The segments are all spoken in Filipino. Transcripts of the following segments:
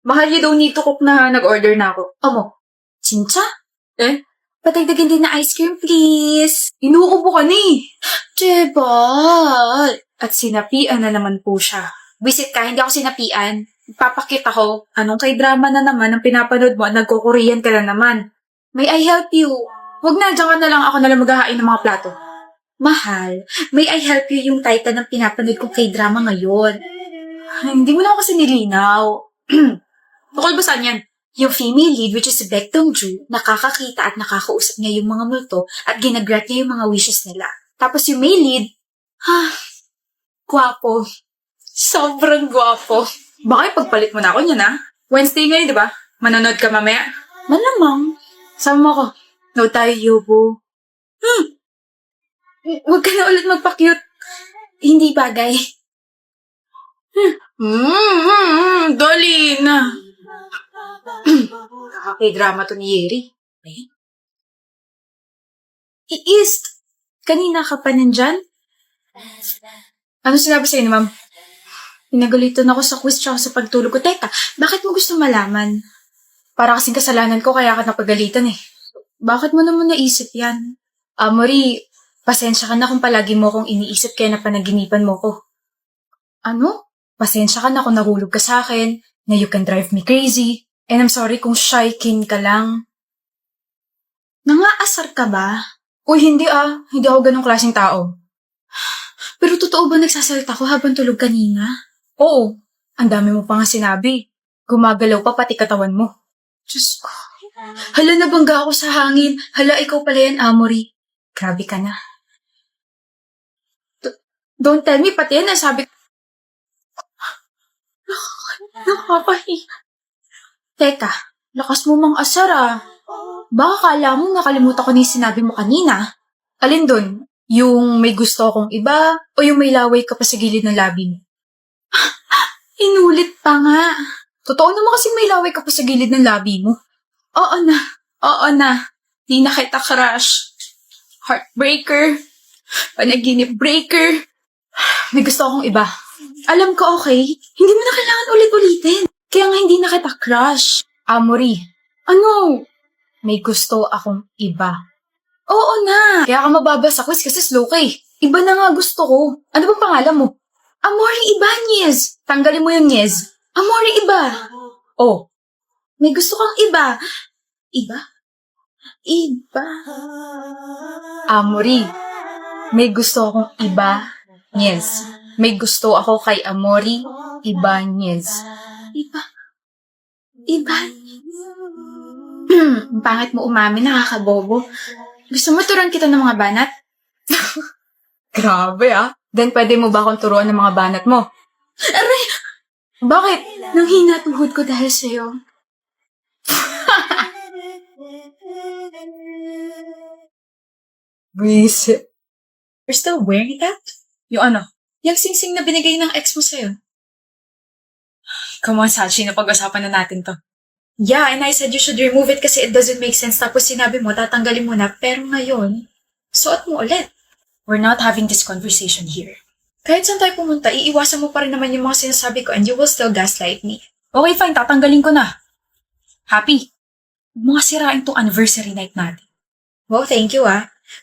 Mahal you don't need to cook na nag-order na ako. Omo, Chincha? Eh? Patagdagan din na ice cream, please. Inuubo ka na eh. Jebal! At sinapian na naman po siya. Visit ka, hindi ako sinapian. Papakit ako. Anong kay drama na naman ang pinapanood mo at nagko-Korean ka na naman. May I help you? Huwag na, dyan ka na lang ako nalang maghahain ng mga plato. Mahal, may I help you yung title ng pinapanood kong K-drama ngayon. Ay, hindi mo na ako kasi nilinaw. Tukol ba saan yan? Yung female lead, which is si Baek Dong-ju, nakakakita at nakakausap niya yung mga multo at ginagrat niya yung mga wishes nila. Tapos yung male lead, gwapo. Sobrang gwapo. Baka ipagpalit mo na ako niyan, ha? Wednesday ngayon, di ba? Manonood ka mamaya. Malamang. Sama mo ako. No tayo, Yobo. Huwag ka na ulit magpa-cute. Hindi bagay. Dali na. Nakaka-drama to ni Yeri. East, kanina ka pa nandyan? Ano sinabi sa'yo ni ma'am? Pinagalitan ako sa quiz tsaka sa pagtulog ko. Teka, bakit mo gusto malaman? Para kasing kasalanan ko kaya ka napagalitan eh. Bakit mo naman naisip yan? Mori, pasensya ka na kung palagi mo akong iniisip kaya napanaginipan mo ko. Ano? Pasensya ka na kung nahulog ka sa akin, na you can drive me crazy, and I'm sorry kung shy king ka lang. Nangaasar ka ba? Uy, hindi Hindi ako ganong klaseng tao. Pero totoo ba nagsasalita ko habang tulog kanina? Oo, ang dami mo pa nga sinabi. Gumagalaw pa pati katawan mo. Diyos ko. Hala, nabangga ako sa hangin. Hala, ikaw pala yan, Amory. Grabe ka na. Don't tell me, pati yan nasabi ko. Nakakahiya. Teka, lakas mo mang asar Baka kala mo nakalimutan ko na yung sinabi mo kanina. Alin dun? Yung may gusto akong iba o yung may laway ka pa sa gilid ng labi mo? Inulit pa nga. Totoo naman kasing may laway ka pa sa gilid ng labi mo. Oo na. Di na kita crush. Heartbreaker. Panaginip breaker. May gusto akong iba. Alam ko, okay? Hindi mo na kailangan ulit-ulitin. Kaya nga hindi na kita crush. Amory, Ano? may gusto akong iba. Oo na. Kaya ka mababa sa quiz kasi slow ka eh. Iba na nga gusto ko. Ano bang pangalan mo? Amory Ibanez. Tanggalin mo yung yes. Amory iba. Oh, May gusto kang iba. Iba? Amory, may gusto akong iba. Yes. May gusto ako kay Amory Ibanez. Iba? Ang pangit mo umamin, nakakabobo. Gusto mo turuan kita ng mga banat? Grabe Then pwede mo ba akong turuan ng mga banat mo? Aray! Bakit? Nanghina tuhod ko dahil sa'yo. Visit. You're still wearing that? Yung ano? Yung singsing na binigay ng ex mo sa'yo. Come on, Sachi, napag-usapan na natin to. Yeah, and I said you should remove it kasi it doesn't make sense. Tapos sinabi mo, tatanggalin mo na. Pero ngayon, suot mo ulit. We're not having this conversation here. Kahit saan tayo pumunta, iiwasan mo pa rin naman yung mga sinasabi ko and you will still gaslight me. Okay, fine. Tatanggalin ko na. Happy? Huwag mo nga sirain tong anniversary night natin. Wow, thank you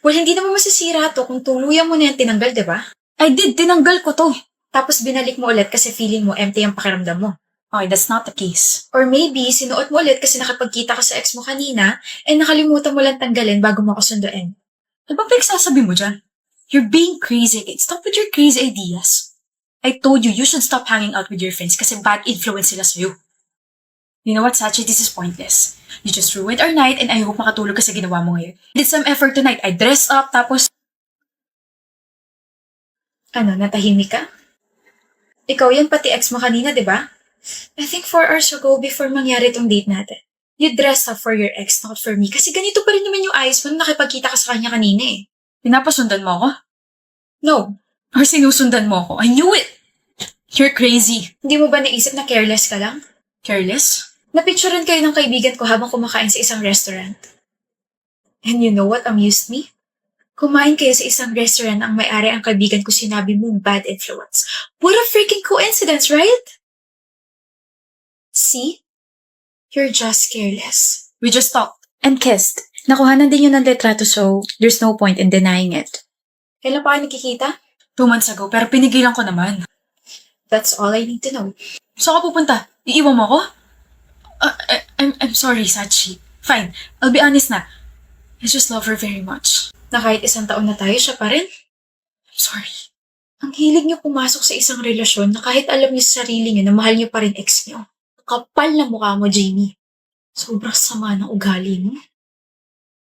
Well, hindi naman masisira to kung tuluyan mo na yan tinanggal, diba? I did. Tinanggal ko to. Tapos binalik mo ulit kasi feeling mo empty ang pakiramdam mo. Okay, that's not the case. Or maybe, sinuot mo ulit kasi nakapagkita ka sa ex mo kanina and nakalimutan mo lang tanggalin bago mo ako sunduin. Ano ba pinagsasabi mo dyan? You're being crazy again. Stop with your crazy ideas. I told you, you should stop hanging out with your friends kasi bad influence sila sa'yo. You know what, Sachi? This is pointless. You just ruined our night and I hope makatulog ka sa ginawa mo ngayon. I did some effort tonight. I dressed up, tapos... Ano, natahimik ka? Ikaw yan pati ex mo kanina, di ba? I think 4 hours ago before mangyari tong date natin. You dressed up for your ex, not for me. Kasi ganito pa rin naman yung ayos mo nung nakipagkita ka sa kanya kanina eh. Pinapasundan mo ako? No. Or sinusundan mo ako? I knew it! You're crazy. Hindi mo ba naisip na careless ka lang? Careless? Napicturean kayo ng kaibigan ko habang kumakain sa isang restaurant. And you know what amused me? Kumain kayo sa isang restaurant ang may-ari ang kaibigan ko sinabi mong bad influence. What a freaking coincidence, right? See? You're just careless. We just talked. And kissed. Nakuhanan din yun ng litrato so there's no point in denying it. Kailan pa kayo nagkikita? 2 months ago, pero pinigilan ko naman. That's all I need to know. Saan ka pupunta? Iiwan mo ako? I'm sorry, Sachi. Fine, I'll be honest na. I just love her very much. Na kahit 1 taon na tayo, siya pa rin. I'm sorry. Ang hilig niyo pumasok sa isang relasyon na kahit alam niyo sa sarili niyo na mahal niyo pa rin ex niyo. Kapal na mukha mo, Jamie. Sobrang sama ng ugali mo.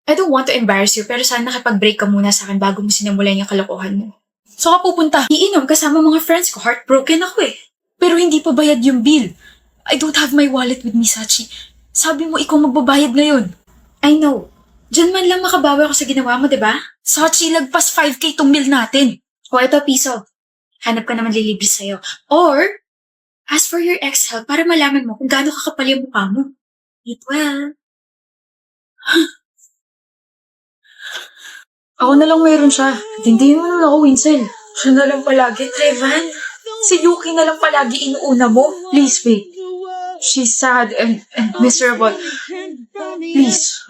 I don't want to embarrass you, pero sana nakipag-break ka muna sa akin bago mo sinimulan yung kalokohan mo. Saan ka pupunta? Iinom kasama mga friends ko. Heartbroken ako eh. Pero hindi pa bayad yung bill. I don't have my wallet with me, Sachi. Sabi mo ikaw magbabayad ngayon. I know. Diyan man lang makabawi ako sa ginawa mo, diba? Sachi, lagpas 5K tong bill natin. O eto, piso. Hanap ka naman lilibre sa'yo. Or, ask for your ex-help para malaman mo kung gaano kakapal yung mukha mo. Eat well. Ako na lang meron siya. Tindihin mo na ako, Winsel. Siya na lang palagi, Trevan. Si Yuki na lang palagi inuuna mo. Please, wait. She's sad and miserable. Please.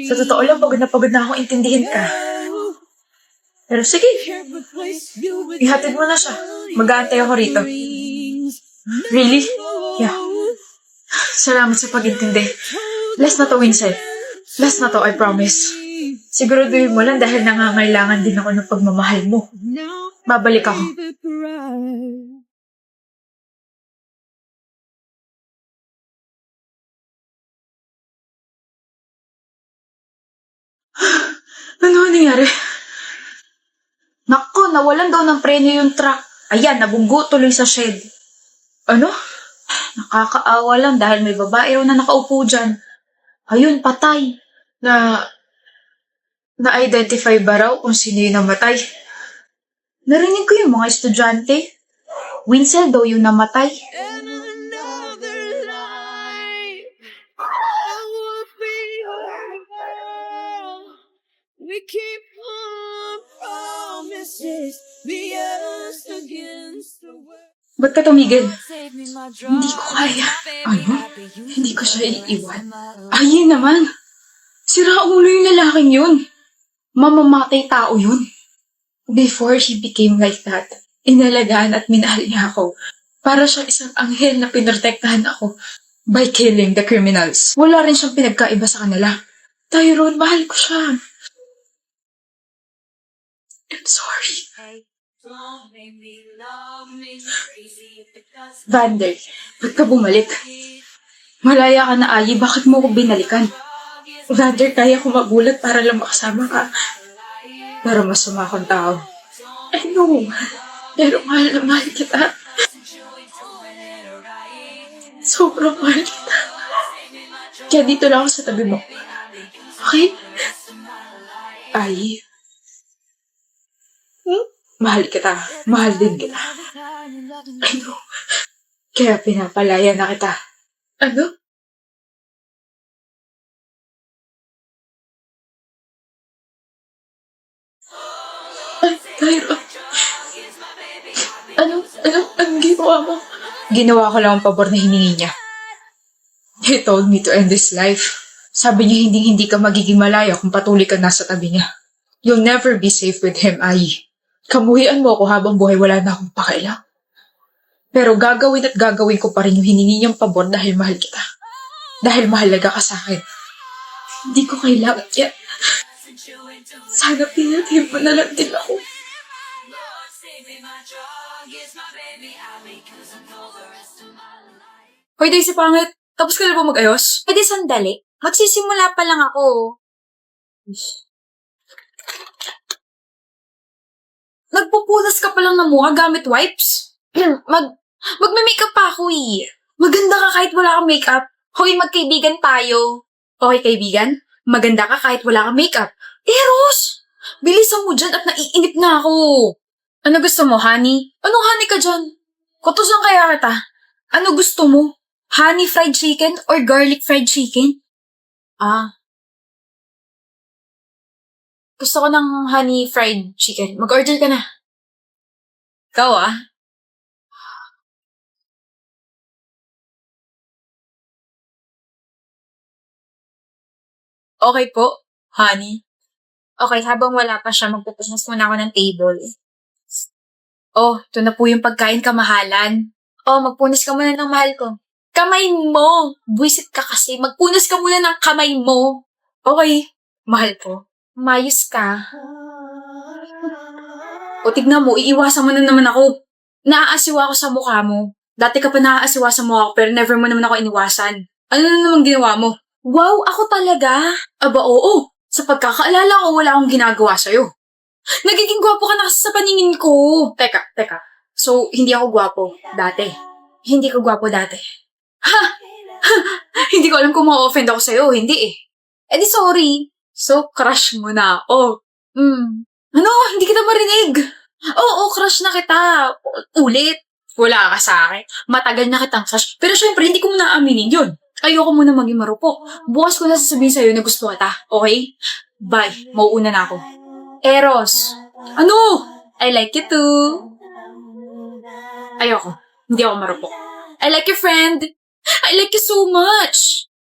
Sa totoo lang, pagod na akong intindihin ka. Pero sige, ihatid mo na siya. Mag-aantay ako rito. Really? Yeah. Salamat sa pag-intindi. Last na to, Winsel. Last na to, I promise. Siguraduhin mo lang dahil nangangailangan din ako ng pagmamahal mo. Babalik ako. Ano nangyari? Naku, nawalan daw ng preno yung truck. Ayan, nabunggo tuloy sa shed. Ano? Nakakaawa lang dahil may babae raw na nakaupo dyan. Ayun, patay. Na-identify ba raw kung sino yung namatay? Narinig ko yung mga estudyante. Winsel daw yung namatay. We keep on promises, be us against the world. Ba't ka tumigil? Hindi ko kaya. Ano? Hindi ko siya iiwan. Ayun naman. Sira ulo yung lalaking yun. Mamamatay tao yun. Before he became like that, inalagaan at minahal niya ako. Para siya isang anghel na pinrotektahan ako by killing the criminals. Wala rin siyang pinagkaiba sa kanila. Tyrone, mahal ko siya. I'm sorry. Vander, ba't ka bumalik? Malaya ka na, Ayi. Bakit mo ko binalikan? Vander, kaya ko magulat para lang makasama ka. Pero masama akong tao. I know. Pero mahal na mahal kita. Sobrang mahal kita. Kaya dito lang ako sa tabi mo. Okay? Ayi. Mahal kita. Mahal din kita. Ano? Kaya pinapalaya na kita. Ano? Ay, Tyra. Anong ginawa mo? Ginawa ko lang ang pabor na hiningi niya. He told me to end this life. Sabi niya hindi ka magiging malaya kung patuloy ka nasa tabi niya. You'll never be safe with him, Ayi. Kamuhian mo ako habang buhay wala na akong pakailang. Pero gagawin ko pa rin yung hiningi niyang pabor dahil mahal kita. Dahil mahalaga ka sa akin. Hindi ko kailangan yan. Sana pinatid mo na lang din ako. Hoy, Daisy Pangit. Tapos ka na ba mag-ayos? Pwede sandali. Magsisimula pa lang ako. Nagpupulas ka pa lang ng mukha gamit wipes? Magme-makeup pa ako eh. Maganda ka kahit wala kang makeup. Hoy, magkaibigan tayo. Okay, kaibigan? Maganda ka kahit wala kang makeup. Eros! Bilisan mo dyan at naiinip na ako. Ano gusto mo, honey? Anong honey ka dyan? Kutusan kaya kita. Ano gusto mo? Honey fried chicken or garlic fried chicken? Gusto ko ng honey fried chicken. Mag-order ka na. Ikaw Okay po, honey. Okay, habang wala pa siya, magpupunas muna ako ng table. Oh, ito na po yung pagkain kamahalan. Oh, magpunas ka muna ng mahal ko. Kamay mo! Buisit ka kasi. Magpunas ka muna ng kamay mo. Okay, mahal ko. Mayos ka. O tignan mo, iiwasan mo na naman ako. Naaasiwa ako sa mukha mo. Dati ka pa naaasiwa sa mukha ko pero never mo naman ako iniwasan. Ano na naman ginawa mo? Wow, ako talaga? Aba oo, sa pagkakaalala ko wala akong ginagawa sa'yo. Nagiging gwapo ka na kasi sa paningin ko. Teka. So, hindi ako gwapo dati. Hindi ko gwapo dati. Hindi ko alam kung ma-offend ako sa'yo. Hindi eh. Eh di sorry. So, crush mo na ako. Ano? Hindi kita marinig. Oo, crush na kita. Ulit. Wala ka sa akin. Matagal na kitang crush. Pero syempre, hindi ko muna aminin yun. Ayoko muna maging marupok. Bukas ko na sasabihin sa'yo na gusto kita. Okay? Bye. Mauuna na ako. Eros. Ano? I like you too. Ayoko. Hindi ako marupok. I like your friend. I like you so much.